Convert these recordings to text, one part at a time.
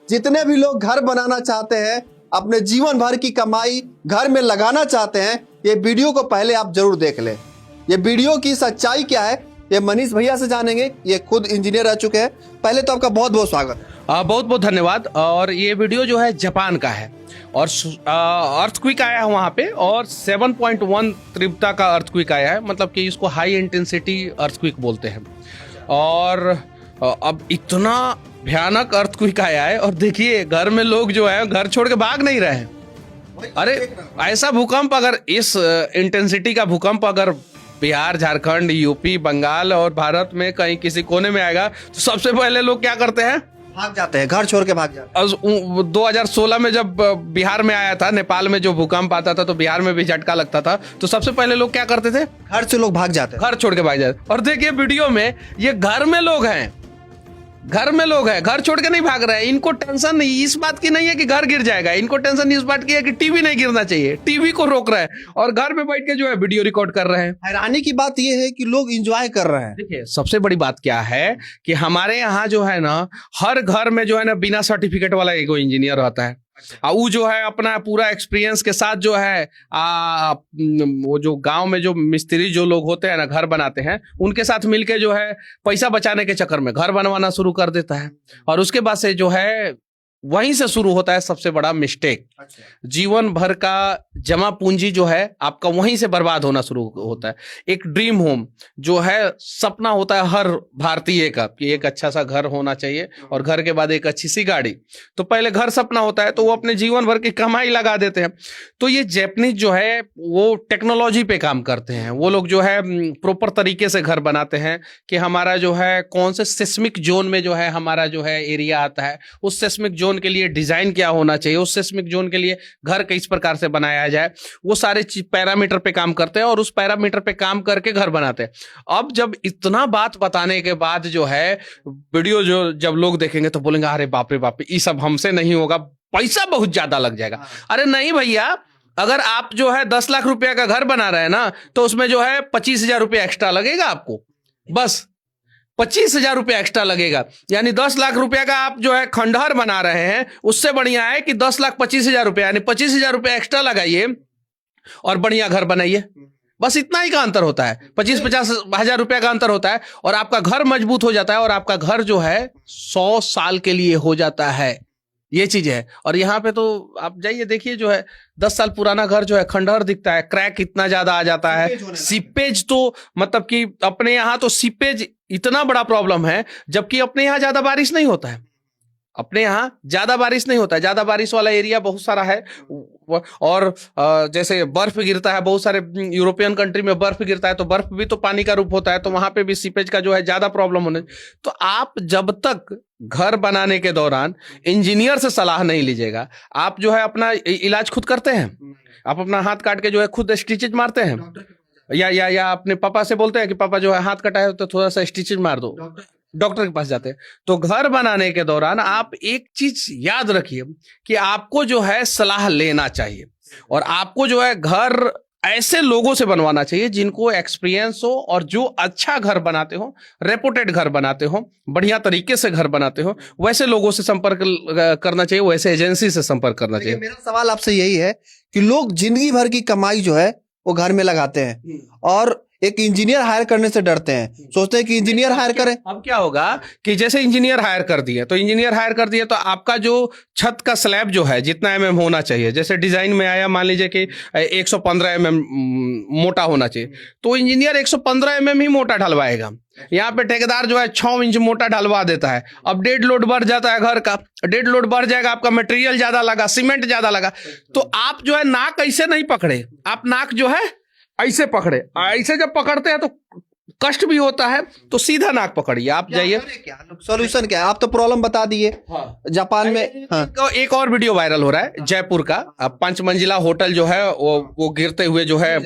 जितने भी लोग घर बनाना चाहते हैं, अपने जीवन भर की कमाई घर में लगाना चाहते हैं, ये वीडियो को पहले आप जरूर देख लें। ये वीडियो की सच्चाई क्या है ये मनीष भैया से जानेंगे। ये खुद इंजीनियर रह चुके हैं। पहले तो आपका बहुत बहुत स्वागत। बहुत बहुत धन्यवाद। और ये वीडियो जो है जापान का है और अर्थक्वेक आया है वहाँ पे, और 7.1 तीव्रता का अर्थक्वेक आया है, मतलब कि इसको हाई इंटेंसिटी अर्थक्वेक बोलते हैं। और अब इतना भयानक अर्थक्वेक आया है, और देखिए घर में लोग जो है घर छोड़ के भाग नहीं रहे हैं। अरे ऐसा भूकंप, अगर इस इंटेंसिटी का भूकंप अगर बिहार, झारखंड, यूपी, बंगाल और भारत में कहीं किसी कोने में आएगा तो सबसे पहले लोग क्या करते हैं? भाग जाते हैं, घर छोड़ के भाग जाते हैं। 2016 में जब बिहार में आया था, नेपाल में जो भूकंप आता था तो बिहार में भी झटका लगता था, तो सबसे पहले लोग क्या करते थे? घर से लोग भाग जाते हैं, घर छोड़ के भाग जाते। और देखिए वीडियो में ये घर में लोग हैं, घर में लोग हैं, घर छोड़ के नहीं भाग रहे हैं। इनको टेंशन इस बात की नहीं है कि घर गिर जाएगा, इनको टेंशन इस बात की है कि टीवी नहीं गिरना चाहिए, टीवी को रोक रहे हैं और घर में बैठ के जो है वीडियो रिकॉर्ड कर रहे हैं। हैरानी की बात यह है कि लोग एंजॉय कर रहे हैं। देखिए सबसे बड़ी बात क्या है कि हमारे यहाँ जो है ना, हर घर में जो है ना बिना सर्टिफिकेट वाला एगो इंजीनियर रहता है। वो जो है अपना पूरा एक्सपीरियंस के साथ जो है वो जो गांव में जो मिस्त्री जो लोग होते हैं ना, घर बनाते हैं, उनके साथ मिलके जो है पैसा बचाने के चक्कर में घर बनवाना शुरू कर देता है। और उसके बाद से जो है वहीं से शुरू होता है सबसे बड़ा मिस्टेक। जीवन भर का जमा पूंजी जो है आपका वहीं से बर्बाद होना शुरू होता है। एक ड्रीम होम जो है सपना होता है हर भारतीय का कि एक अच्छा सा घर होना चाहिए, और घर के बाद एक अच्छी सी गाड़ी। तो पहले घर सपना होता है, तो वो अपने जीवन भर की कमाई लगा देते हैं। तो ये जैपनीज जो है वो टेक्नोलॉजी पे काम करते हैं। वो लोग जो है प्रॉपर तरीके से घर बनाते हैं कि हमारा जो है कौन से सिस्मिक जोन में जो है हमारा जो है एरिया आता है, उस सिस्मिक जोन के लिए डिजाइन क्या होना चाहिए, उस सिस्मिक जोन के लिए घर किस प्रकार से बनाया जाए, वो सारे पैरामीटर पे काम करते हैं और उस पैरामीटर पे काम करके घर बनाते हैं। अब जब इतना बात बताने के बाद जो है वीडियो जो जब लोग देखेंगे तो बोलेंगे अरे बाप रे बाप, ये सब हमसे नहीं होगा, पैसा बहुत ज्यादा लग जाएगा। अरे नहीं भैया, अगर आप जो है 10 लाख रुपया का घर बना रहे हैं ना, तो उसमें जो है 25,000 रुपया एक्स्ट्रा लगेगा आपको, बस 25,000 रुपया एक्स्ट्रा लगेगा। यानी 10 लाख रुपया का आप जो है खंडहर बना रहे हैं, उससे बढ़िया है कि 10,25,000 रुपया, यानी 25,000 रुपया एक्स्ट्रा लगाइए और बढ़िया घर बनाइए। बस इतना ही का अंतर होता है, 25-50 हजार रुपया का अंतर होता है, और आपका घर मजबूत हो जाता है, और आपका घर जो है 100 साल के लिए हो जाता है। ये चीज है। और यहाँ पे तो आप जाइए देखिए, जो है 10 साल पुराना घर जो है खंडहर दिखता है, क्रैक इतना ज्यादा आ जाता है, सीपेज तो मतलब कि अपने यहाँ तो सीपेज इतना बड़ा प्रॉब्लम है, जबकि अपने यहाँ ज्यादा बारिश नहीं होता है। अपने यहाँ ज्यादा बारिश नहीं होता है, ज्यादा बारिश वाला एरिया बहुत सारा है। और जैसे बर्फ गिरता है, बहुत सारे यूरोपियन कंट्री में बर्फ गिरता है, तो बर्फ भी तो पानी का रूप होता है, तो वहां पे भी सीपेज का जो है ज्यादा प्रॉब्लम होने। तो आप जब तक घर बनाने के दौरान इंजीनियर से सलाह नहीं लीजिएगा, आप जो है अपना इलाज खुद करते हैं, आप अपना हाथ काट के जो है खुद स्टिचेज मारते हैं, या अपने पापा से बोलते हैं कि पापा जो है हाथ कटा है तो थोड़ा सा स्टिचेज मार दो, डॉक्टर के पास जाते हैं। तो घर बनाने के दौरान आप एक चीज याद रखिए कि आपको जो है सलाह लेना चाहिए, और आपको जो है घर ऐसे लोगों से बनवाना चाहिए जिनको एक्सपीरियंस हो, और जो अच्छा घर बनाते हो, रेपुटेड घर बनाते हो, बढ़िया तरीके से घर बनाते हो, वैसे लोगों से संपर्क करना चाहिए, वैसे एजेंसी से संपर्क करना चाहिए। मेरा सवाल आपसे यही है कि लोग जिंदगी भर की कमाई जो है वो घर में लगाते हैं, और एक इंजीनियर हायर करने से डरते हैं, सोचते हैं कि इंजीनियर हायर करें। अब क्या होगा कि जैसे इंजीनियर हायर कर दिए, तो इंजीनियर हायर कर दिए तो आपका जो छत का स्लैब जो है जितना mm होना चाहिए, जैसे डिजाइन में आया मान लीजिए कि 115 mm मोटा होना चाहिए, तो इंजीनियर 115 mm ही मोटा ढलवाएगा। यहाँ पे ठेकेदार जो है 6 इंच मोटा ढलवा देता है। अब डेड लोड बढ़ जाता है, घर का डेड लोड बढ़ जाएगा, आपका मटेरियल ज्यादा लगा, सीमेंट ज्यादा लगा, तो आप जो है नाक ऐसे नहीं पकड़े, आप नाक जो है ऐसे पकड़े, ऐसे जब पकड़ते हैं तो कष्ट भी होता है, तो सीधा नाक पकड़िए, आप जाइए। सॉल्यूशन क्या है? आप तो प्रॉब्लम बता दिए। जापान में एक और वीडियो वायरल हो रहा है जयपुर का, 5 मंजिला होटल जो है वो गिरते हुए जो है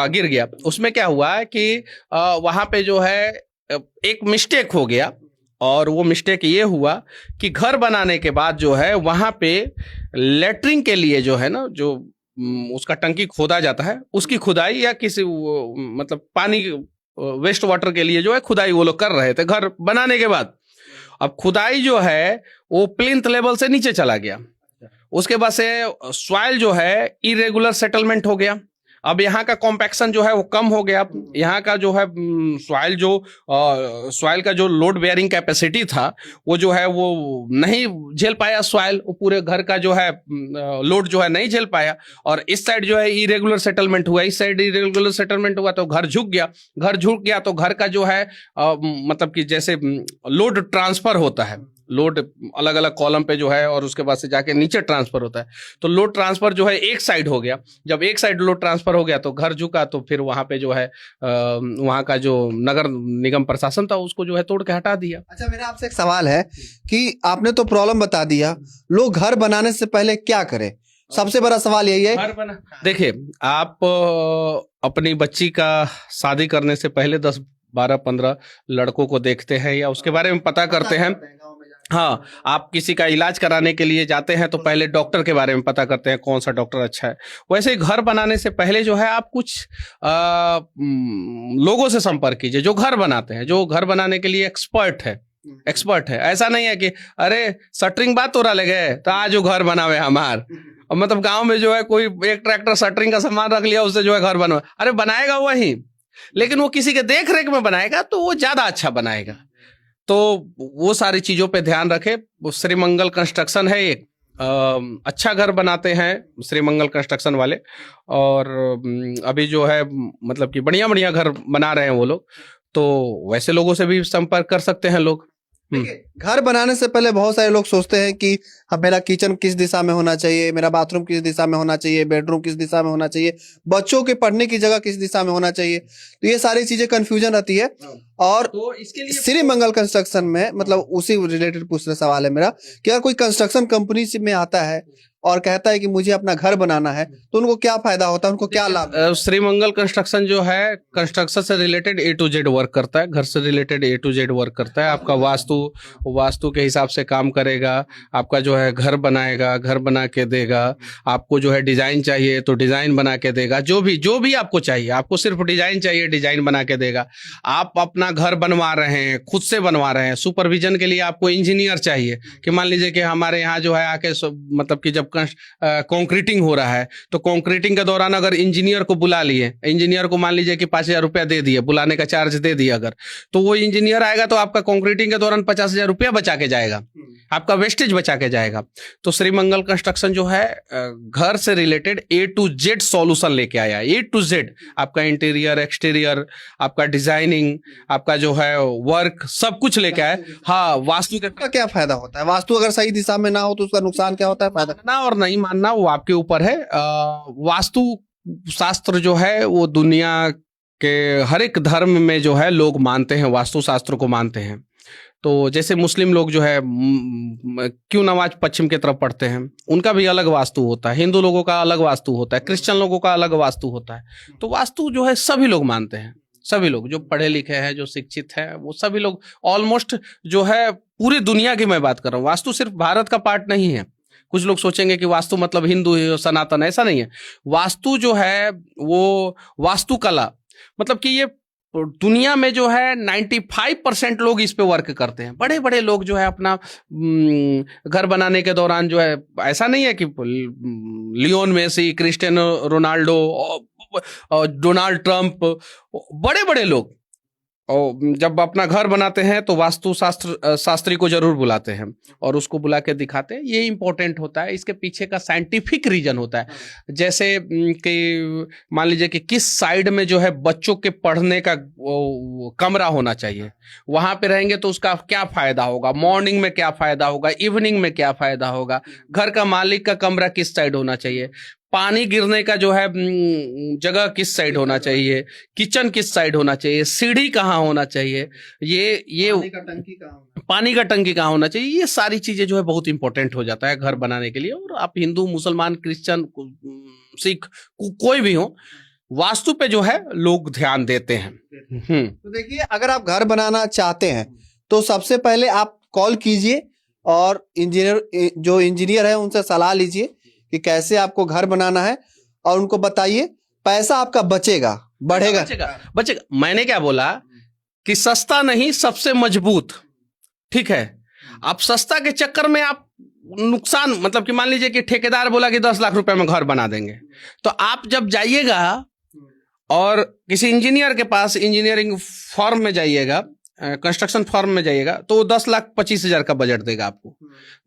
गिर गया। उसमें क्या हुआ है कि वहां पे जो है एक मिस्टेक हो गया, और वो मिस्टेक ये हुआ कि घर बनाने के बाद जो है वहां पे लेटरिन के लिए जो है ना, जो उसका टंकी खोदा जाता है, उसकी खुदाई या किसी मतलब पानी वेस्ट वाटर के लिए जो है खुदाई वो लोग कर रहे थे घर बनाने के बाद। अब खुदाई जो है वो प्लिंथ लेवल से नीचे चला गया, उसके बाद से सॉइल जो है इरेगुलर सेटलमेंट हो गया। अब यहाँ का कॉम्पैक्शन जो है वो कम हो गया, यहाँ का जो है सॉइल का जो लोड बेयरिंग कैपेसिटी था वो जो है वो नहीं झेल पाया सॉइल, वो पूरे घर का जो है लोड जो है नहीं झेल पाया। और इस साइड जो है इरेगुलर सेटलमेंट हुआ, इस साइड इरेगुलर सेटलमेंट हुआ तो घर झुक गया, घर झुक गया तो घर का जो है मतलब कि जैसे लोड ट्रांसफर होता है, लोड अलग अलग कॉलम पे जो है और उसके बाद से जाके नीचे ट्रांसफर होता है, तो लोड ट्रांसफर जो है एक साइड हो गया। जब एक साइड लोड ट्रांसफर हो गया तो घर झुका, तो फिर वहां पे जो है वहां का जो नगर निगम प्रशासन था उसको जो है तोड़ के हटा दिया। अच्छा, मेरा आपसे एक सवाल है कि आपने तो प्रॉब्लम बता दिया, लोग घर बनाने से पहले क्या करें? सबसे बड़ा सवाल यही है। घर बना, देखिए आप अपनी बच्ची का शादी करने से पहले 10, 12, 15 लड़कों को देखते हैं या उसके बारे में पता करते हैं। हाँ, आप किसी का इलाज कराने के लिए जाते हैं तो पहले डॉक्टर के बारे में पता करते हैं कौन सा डॉक्टर अच्छा है। वैसे ही घर बनाने से पहले जो है आप कुछ लोगों से संपर्क कीजिए जो घर बनाते हैं, जो घर बनाने के लिए एक्सपर्ट है। ऐसा नहीं है कि अरे शटरिंग बात तोरा ले गए तो आज जो घर बनावे हमार, और मतलब गांव में जो है कोई एक ट्रैक्टर शटरिंग का सामान रख लिया, उससे जो है घर बनवा, अरे बनाएगा वही, लेकिन वो किसी के देख रेख में बनाएगा तो वो ज्यादा अच्छा बनाएगा। तो वो सारी चीजों पे ध्यान रखे। श्रीमंगल कंस्ट्रक्शन है एक, अच्छा घर बनाते हैं श्रीमंगल कंस्ट्रक्शन वाले, और अभी जो है मतलब कि बढ़िया बढ़िया घर बना रहे हैं वो लोग, तो वैसे लोगों से भी संपर्क कर सकते हैं लोग। घर बनाने से पहले बहुत सारे लोग सोचते हैं कि अब मेरा किचन किस दिशा में होना चाहिए, मेरा बाथरूम किस दिशा में होना चाहिए, बेडरूम किस दिशा में होना चाहिए, बच्चों के पढ़ने की जगह किस दिशा में होना चाहिए, तो ये सारी चीजें कंफ्यूजन रहती है। और तो इसके लिए श्रीमंगल कंस्ट्रक्शन में मतलब उसी रिलेटेड पूछने सवाल है मेरा कि अगर कोई कंस्ट्रक्शन कंपनी में आता है और कहता है कि मुझे अपना घर बनाना है तो उनको क्या फायदा होता है, उनको क्या लाभ? श्रीमंगल कंस्ट्रक्शन जो है कंस्ट्रक्शन से related A to Z work करता है, घर से related A to Z work करता है। आपका वास्तु के हिसाब से काम करेगा, आपका जो है घर बनाएगा, घर बना के देगा, आपको जो है डिजाइन चाहिए तो डिजाइन बना के देगा, जो भी आपको चाहिए, आपको सिर्फ डिजाइन चाहिए डिजाइन बना के देगा। आप अपना घर बनवा रहे हैं, खुद से बनवा रहे हैं, सुपरविजन के लिए आपको इंजीनियर चाहिए कि मान लीजिए कि हमारे यहाँ जो है आके मतलब कि जब कंक्रीटिंग हो रहा है तो कंक्रीटिंग के दौरान अगर इंजीनियर को बुला लिए, इंजीनियर को मान लीजिए कि 5,000 रुपया दे दिए, बुलाने का चार्ज दे दिया, अगर तो वो इंजीनियर आएगा तो आपका कंक्रीटिंग के दौरान 50,000 रुपया बचा के जाएगा, आपका वेस्टेज बचा के जाएगा। तो श्रीमंगल कंस्ट्रक्शन जो है घर से related A to Z solution लेके आया है। A to Z आपका इंटीरियर, एक्सटीरियर, आपका डिजाइनिंग, आपका जो है वर्क, सब कुछ लेके आया। हाँ, वास्तु का क्या फायदा होता है? वास्तु अगर सही दिशा में ना हो तो उसका नुकसान क्या होता है? फायदा ना और नहीं मानना वो आपके ऊपर है। वास्तु शास्त्र जो है वो दुनिया के हर एक धर्म में जो है लोग मानते हैं, वास्तु शास्त्र को मानते हैं। तो जैसे मुस्लिम लोग जो है क्यों नमाज पश्चिम की तरफ पढ़ते हैं, उनका भी अलग वास्तु होता है, हिंदू लोगों का अलग वास्तु होता है, क्रिश्चियन लोगों का अलग वास्तु होता है। तो वास्तु जो है सभी लोग मानते हैं, सभी लोग जो पढ़े लिखे हैं, जो शिक्षित हैं, वो सभी लोग ऑलमोस्ट जो है पूरी दुनिया की मैं बात कर रहा हूँ। वास्तु सिर्फ भारत का पार्ट नहीं है। कुछ लोग सोचेंगे कि वास्तु मतलब हिंदू सनातन, ऐसा नहीं है। वास्तु जो है वो वास्तुकला मतलब कि ये दुनिया में जो है 95% लोग इस पे वर्क करते हैं। बड़े बड़े लोग जो है अपना घर बनाने के दौरान जो है, ऐसा नहीं है कि Lionel Messi, Cristiano Ronaldo, Donald Trump, बड़े बड़े लोग और जब अपना घर बनाते हैं तो वास्तु शास्त्री को जरूर बुलाते हैं और उसको बुला के दिखाते हैं। ये इंपॉर्टेंट होता है, इसके पीछे का साइंटिफिक रीजन होता है। जैसे कि मान लीजिए कि किस साइड में जो है बच्चों के पढ़ने का कमरा होना चाहिए, वहां पे रहेंगे तो उसका क्या फायदा होगा, मॉर्निंग में क्या फायदा होगा, इवनिंग में क्या फायदा होगा, घर का मालिक का कमरा किस साइड होना चाहिए, पानी गिरने का जो है जगह किस साइड होना चाहिए, किचन किस साइड होना चाहिए, सीढ़ी कहाँ होना चाहिए, ये पानी का टंकी कहाँ होना चाहिए, ये सारी चीजें जो है बहुत इंपॉर्टेंट हो जाता है घर बनाने के लिए। और आप हिंदू, मुसलमान, क्रिश्चियन, सिख कोई भी हो, वास्तु पे जो है लोग ध्यान देते हैं। तो देखिए, अगर आप घर बनाना चाहते हैं तो सबसे पहले आप कॉल कीजिए और इंजीनियर है उनसे सलाह लीजिए कि कैसे आपको घर बनाना है और उनको बताइए। पैसा आपका बचेगा, बढ़ेगा, बचेगा। मैंने क्या बोला कि सस्ता नहीं, सबसे मजबूत, ठीक है। अब सस्ता के चक्कर में आप नुकसान, मतलब कि मान लीजिए कि ठेकेदार बोला कि 10 लाख रुपए में घर बना देंगे, तो आप जब जाइएगा और किसी इंजीनियर के पास, इंजीनियरिंग फर्म में जाइएगा, कंस्ट्रक्शन फर्म में जाइएगा, तो 10,25,000 का बजट देगा आपको।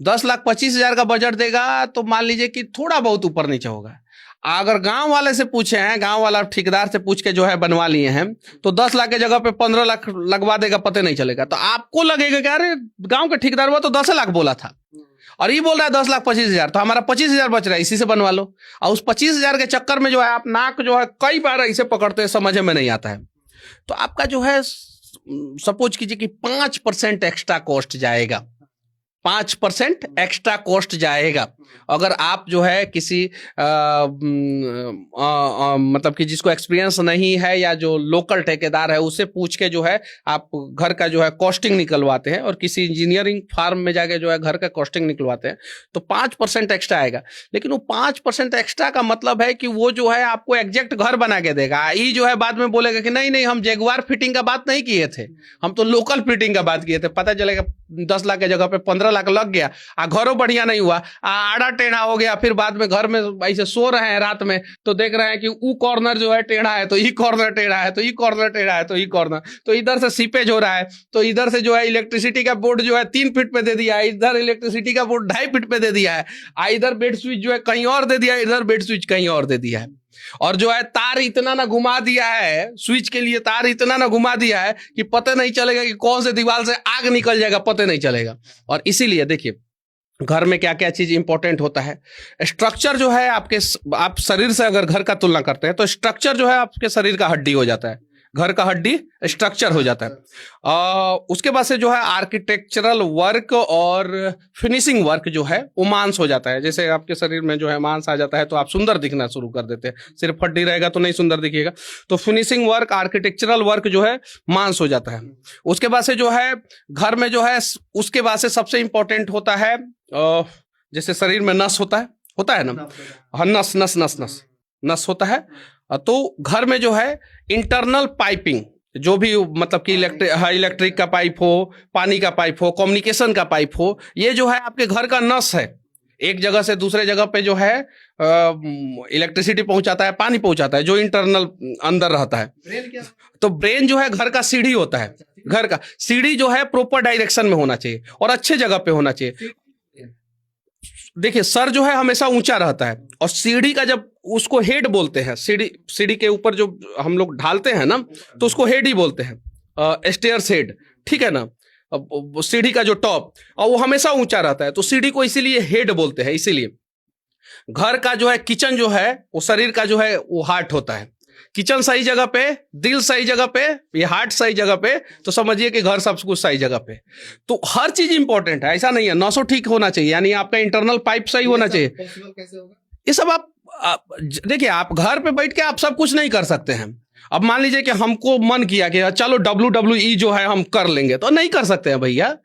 10,25,000 का बजट देगा तो मान लीजिए कि थोड़ा बहुत ऊपर नीचे होगा। अगर गांव वाले से पूछे हैं, गांव वाला ठेकेदार से पूछ के जो है बनवा लिए हैं, तो 10 लाख की जगह पे 15 लाख लगवा देगा, पता नहीं चलेगा। तो आपको लगेगा कि अरे गांव का ठेकेदार हुआ तो 10 लाख बोला था, और ये बोल रहा है 10,25,000, तो हमारा 25,000 बच रहा है, इसी से बनवा लो। और उस 25,000 के चक्कर में जो है आप नाक जो है कई बार ऐसे पकड़ते हैं, समझ में नहीं आता है। तो आपका जो है सपोज कीजिए कि 5% एक्स्ट्रा कॉस्ट जाएगा, 5% एक्स्ट्रा कॉस्ट जाएगा। अगर आप जो है किसी मतलब कि जिसको एक्सपीरियंस नहीं है या जो लोकल ठेकेदार है उससे पूछ के जो है आप घर का जो है कॉस्टिंग निकलवाते हैं, और किसी इंजीनियरिंग फार्म में जाके जो है घर का कॉस्टिंग निकलवाते हैं, तो 5% एक्स्ट्रा आएगा। लेकिन वो 5% एक्स्ट्रा का मतलब है कि वो जो है आपको एग्जैक्ट घर बना के देगा। ये जो है बाद में बोलेगा कि नहीं नहीं, हम जैगुआर फिटिंग का बात नहीं किए थे, हम तो लोकल फिटिंग का बात किए थे। पता चलेगा 10 लाख की जगह पे 15 लाख लग गया, घरों बढ़िया नहीं हुआ, आड़ा टेढ़ा हो गया। फिर बाद में घर में ऐसे सो रहे हैं रात में, तो देख रहे हैं कि वो कॉर्नर जो है टेढ़ा है, तो ये कॉर्नर टेढ़ा है, तो ये कॉर्नर टेढ़ा है, तो ये कॉर्नर, तो इधर से सीपेज हो रहा है, तो इधर से जो है इलेक्ट्रिसिटी का बोर्ड जो है 3 फीट पे दे दिया है, इधर इलेक्ट्रिसिटी का बोर्ड 2.5 फीट पे दे दिया है, इधर बेड स्विच जो है कहीं और दे दिया है, इधर बेड स्विच कहीं और दे दिया है, और जो है तार इतना ना घुमा दिया है, स्विच के लिए तार इतना ना घुमा दिया है कि पता नहीं चलेगा कि कौन से दीवार से आग निकल जाएगा, पता नहीं चलेगा। और इसीलिए देखिए घर में क्या क्या चीज इंपॉर्टेंट होता है। स्ट्रक्चर जो है आप शरीर से अगर घर का तुलना करते हैं तो स्ट्रक्चर जो है आपके शरीर का हड्डी हो जाता है, घर का हड्डी स्ट्रक्चर हो जाता है। उसके बाद से जो है आर्किटेक्चरल वर्क और फिनिशिंग वर्क जो है वो मांस हो जाता है। जैसे आपके शरीर में जो है मांस आ जाता है तो आप सुंदर दिखना शुरू कर देते हैं, सिर्फ हड्डी रहेगा तो नहीं सुंदर दिखेगा। तो फिनिशिंग वर्क, आर्किटेक्चरल वर्क जो है मांस हो जाता है। उसके बाद से जो है घर में जो है, उसके बाद से सबसे इंपॉर्टेंट होता है, जैसे शरीर में नस होता है ना, हाँ नस होता है। तो घर में जो है इंटरनल पाइपिंग, जो भी मतलब कि इलेक्ट्रिक का पाइप हो, पानी का पाइप हो, कम्युनिकेशन का पाइप हो, ये जो है आपके घर का नस है। एक जगह से दूसरे जगह पे जो है इलेक्ट्रिसिटी पहुंचाता है, पानी पहुंचाता है, जो इंटरनल अंदर रहता है। ब्रेन क्या? तो ब्रेन जो है घर का सीढ़ी होता है। घर का सीढ़ी जो है प्रॉपर डायरेक्शन में होना चाहिए और अच्छे जगह पे होना चाहिए। देखिए सर जो है हमेशा ऊंचा रहता है, और सीढ़ी का जब उसको हेड बोलते हैं, सीढ़ी के ऊपर जो हम लोग ढालते हैं ना, तो उसको हेड ही बोलते हैं, स्टेयर्स हेड, ठीक है ना। सीढ़ी का जो टॉप, और वो हमेशा ऊंचा रहता है, तो सीढ़ी को इसीलिए हेड बोलते हैं। इसीलिए घर का जो है किचन जो है वो शरीर का जो है वो हार्ट होता है। किचन सही जगह पे, दिल सही जगह पे, ये हार्ट सही जगह पे, तो समझिए कि घर सब कुछ सही जगह पे। तो हर चीज इंपॉर्टेंट है, ऐसा नहीं है। नसों ठीक होना चाहिए, यानी आपका इंटरनल पाइप सही होना चाहिए। कैसे होगा ये सब आप देखिए, आप घर पे बैठ के आप सब कुछ नहीं कर सकते हैं। अब मान लीजिए कि हमको मन किया कि चलो WWE जो है हम कर लेंगे, तो नहीं कर सकते हैं भैया।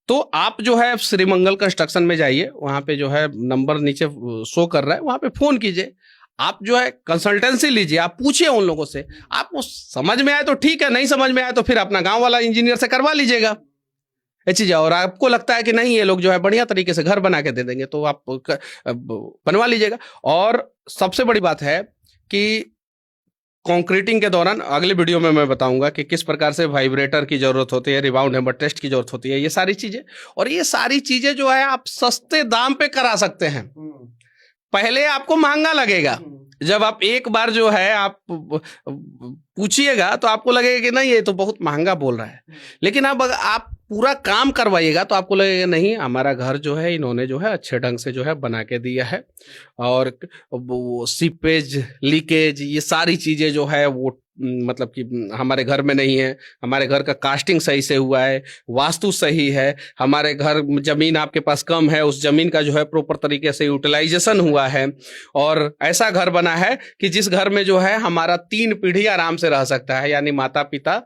तो आप जो है श्रीमंगल कंस्ट्रक्शन में जाइए, वहां पे जो है नंबर नीचे शो कर रहा है, वहां पे फोन कीजिए, आप जो है कंसल्टेंसी लीजिए, आप पूछिए उन लोगों से, आपको समझ में आए तो ठीक है, नहीं समझ में आए तो फिर अपना गांव वाला इंजीनियर से करवा लीजिएगा ये चीज। और आपको लगता है कि नहीं ये लोग जो है बढ़िया तरीके से घर बना के दे देंगे, तो आप बनवा लीजिएगा। और सबसे बड़ी बात है कि कंक्रीटिंग के दौरान, अगले वीडियो में मैं बताऊंगा कि किस प्रकार से वाइब्रेटर की जरूरत होती है, रिबाउंड हैमर टेस्ट की जरूरत होती है, ये सारी चीजें। और ये सारी चीजें जो है आप सस्ते दाम पे करा सकते हैं। पहले आपको महंगा लगेगा, जब आप एक बार जो है आप पूछिएगा तो आपको लगेगा कि नहीं ये तो बहुत महंगा बोल रहा है। लेकिन अब आप पूरा काम करवाइएगा तो आपको लगेगा नहीं, हमारा घर जो है इन्होंने जो है अच्छे ढंग से जो है बना के दिया है, और वो सीपेज, लीकेज, ये सारी चीजें जो है वो मतलब कि हमारे घर में नहीं है। हमारे घर का कास्टिंग सही से हुआ है, वास्तु सही है, हमारे घर जमीन आपके पास कम है, उस जमीन का जो है प्रॉपर तरीके से यूटिलाइजेशन हुआ है, और ऐसा घर बना है कि जिस घर में जो है हमारा 3 पीढ़ी आराम से रह सकता है, यानी माता पिता,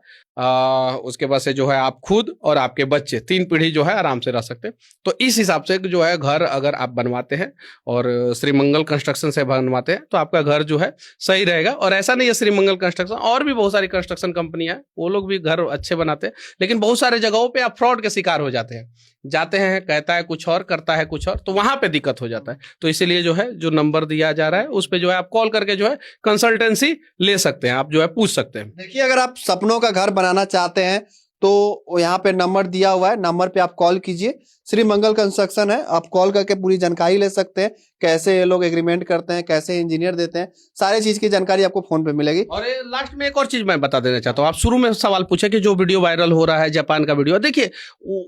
उसके बाद से जो है आप खुद और आपके बच्चे, 3 पीढ़ी जो है आराम से रह सकते हैं। तो इस हिसाब से जो है घर अगर आप बनवाते हैं और श्रीमंगल कंस्ट्रक्शन से बनवाते हैं तो आपका घर जो है सही रहेगा। और ऐसा नहीं है श्रीमंगल कंस्ट्रक्शन और भी बहुत सारी कंस्ट्रक्शन कंपनियां हैं, वो लोग भी घर अच्छे बनाते हैं, लेकिन बहुत सारे जगहों पे आप फ्रॉड के शिकार हो जाते हैं। जाते हैं, कहता है कुछ और, करता है कुछ और, तो वहां पे दिक्कत हो जाता है। तो इसीलिए जो है जो नंबर दिया जा रहा है उस पे जो है आप कॉल करके जो है कंसल्टेंसी ले सकते हैं, आप जो है पूछ सकते हैं। देखिए, अगर आप सपनों का घर बनाना चाहते हैं तो यहाँ पे नंबर दिया हुआ है, नंबर पे आप कॉल कीजिए। श्री मंगल कंस्ट्रक्शन है, आप कॉल करके पूरी जानकारी ले सकते हैं, कैसे ये लोग एग्रीमेंट करते हैं, कैसे इंजीनियर देते हैं, सारी चीज की जानकारी आपको फोन पे मिलेगी। और लास्ट में एक और चीज मैं बता देना चाहता हूँ। आप शुरू में सवाल पूछे कि जो वीडियो वायरल हो रहा है जापान का वीडियो, देखिए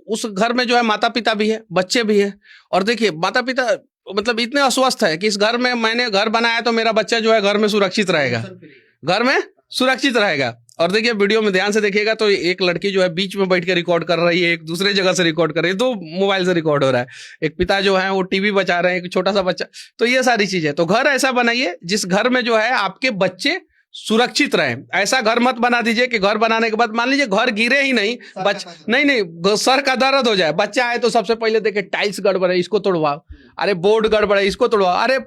उस घर में जो है माता पिता भी है, बच्चे भी है, और देखिए माता पिता मतलब इतने अस्वस्थ है कि इस घर में मैंने घर बनाया तो मेरा बच्चा जो है घर में सुरक्षित रहेगा, घर में सुरक्षित रहेगा। और देखिए वीडियो में ध्यान से देखिएगा तो एक लड़की जो है बीच में बैठ के रिकॉर्ड कर रही है, एक दूसरे जगह से रिकॉर्ड कर रही है, दो मोबाइल से रिकॉर्ड हो रहा है, एक पिता जो है वो टीवी बचा रहे हैं, एक छोटा सा बच्चा। तो ये सारी चीजें, तो घर ऐसा बनाइए जिस घर में जो है आपके बच्चे सुरक्षित रहे। ऐसा घर मत बना दीजिए कि घर बनाने के बाद मान लीजिए घर गिरे ही नहीं, नहीं सर का दर्द हो जाए, बच्चा आए तो सबसे पहले देखे टाइल्स गड़बड़ है इसको तोड़वाओ, अरे बोर्ड गड़बड़ है इसको तोड़वाओ, अरे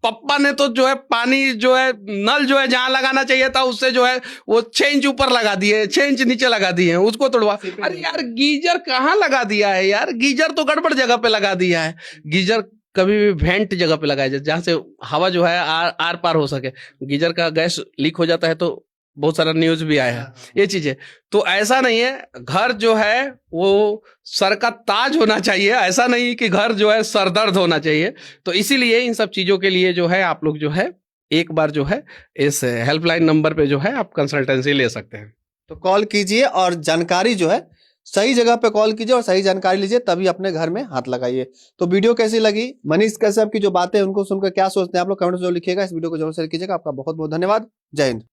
पप्पा ने तो जो है पानी जो है नल जो है जहां लगाना चाहिए था उससे जो है वो 6 इंच ऊपर लगा दिए, 6 इंच नीचे लगा दिए, उसको तोड़वा। अरे यार गीजर कहाँ लगा दिया है यार, गीजर तो गड़बड़ जगह पे लगा दिया है। गीजर कभी भी वेंट जगह पे लगाया जाए जहां से हवा जो है आर पार हो सके। गीजर का गैस लीक हो जाता है तो बहुत सारा न्यूज भी आया है ये चीजें। तो ऐसा नहीं है, घर जो है वो सर का ताज होना चाहिए, ऐसा नहीं कि घर जो है सरदर्द होना चाहिए। तो इसीलिए इन सब चीजों के लिए जो है आप लोग जो है एक बार जो है इस हेल्पलाइन नंबर पे जो है आप कंसल्टेंसी ले सकते हैं। तो कॉल कीजिए और जानकारी जो है सही जगह पे कॉल कीजिए और सही जानकारी लीजिए, तभी अपने घर में हाथ लगाइए। तो वीडियो कैसी लगी, मनीष कश्यप की जो बातें उनको सुनकर क्या सोचते हैं आप लोग कमेंट में जरूर लिखिएगा। इस वीडियो को जरूर शेयर कीजिएगा। आपका बहुत बहुत धन्यवाद। जय हिंद।